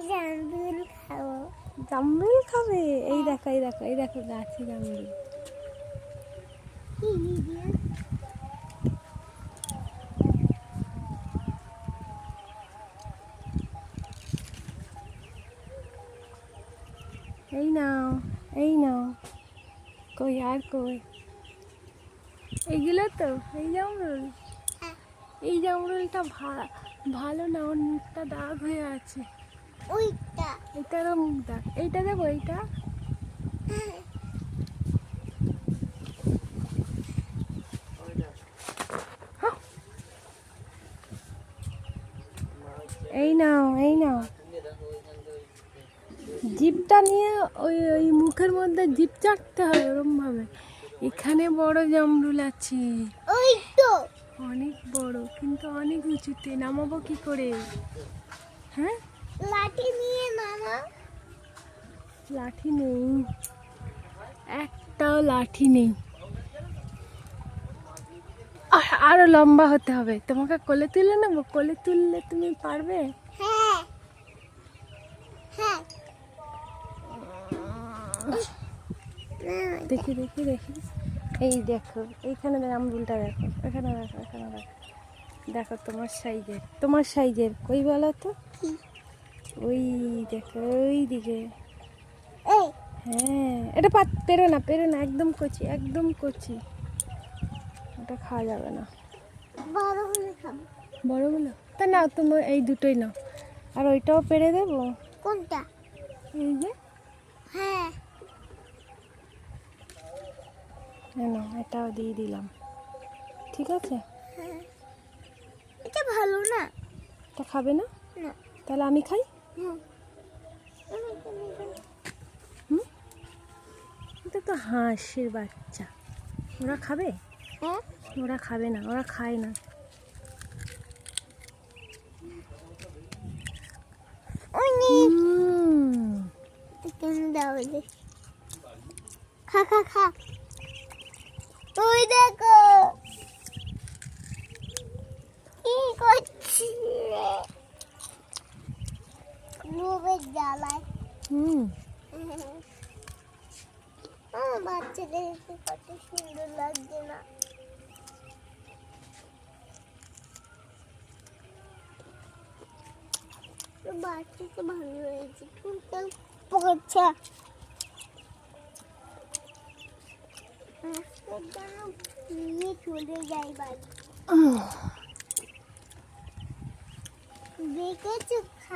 জামরুল খাবো। জামরুল খাবে? এই দেখো এই দেখো এই দেখো গাছে জামরুল। এই নাও এই নাও। কই আর কই? এইগুলো তো এই জামরুল। এই জামরুলটা ভালো না, ওর মুখটা দাগ হয়ে আছে। ওইটা এটারও মুখ দাগ। এইটা দেবো এইটা? এই নাও এই নাও। জিভটা নিয়ে ওই ওই মুখের মধ্যে জিভ চাটতে হয় ওরম ভাবে। এখানে বড় জামরুল আছে, ওই তো অনেক বড়, কিন্তু অনেক উঁচুতে। নামাবো কি করে? হ্যাঁ, লাঠি নিয়ে নামা। লাঠি নেই, একটাও লাঠি নেই। আরো লম্বা হতে হবে। তোমাকে কোলে তুলে নেবো? কোলে তুললে তুমি পারবে? হ্যাঁ হ্যাঁ। দেখি দেখি দেখি। এই দেখো এইখানে জামরুলটা দেখো, এখানে দেখো এখানে দেখো। দেখো তোমার সাইজের, তোমার সাইজের। কই বলো তো? ওই দেখো ওই দিকে। এই হ্যাঁ, এটা পেরো না পেরো না, একদম কচি একদম কচি। ওটা খাওয়া যাবে না। বড়গুলো খাবো। বড়গুলো তা নাও, তুমি এই দুটোই নাও। আর ওইটাও পেরে দেবো। কোনটা? এই যে, হ্যাঁ না এটাও দিয়ে দিলাম। ঠিক আছে? হ্যাঁ। এটা ভালো না। এটা খাবে না? না। তাহলে আমি খাই। হুম। এটা তো হাঁসের বাচ্চা, ওরা খাবে? হ্যাঁ ওরা খাবে না, ওরা খায় না। কেন দাও? খা খা খা। তুই দেখো কি করছি লোভের জ্বালায়। বাচ্চাদের কত সুন্দর লাগছে না? বাচ্চা তো ভালো হয়েছে, কিন্তু পচা। নিয়ে চলে যাই বাড়ি। দেখেছো?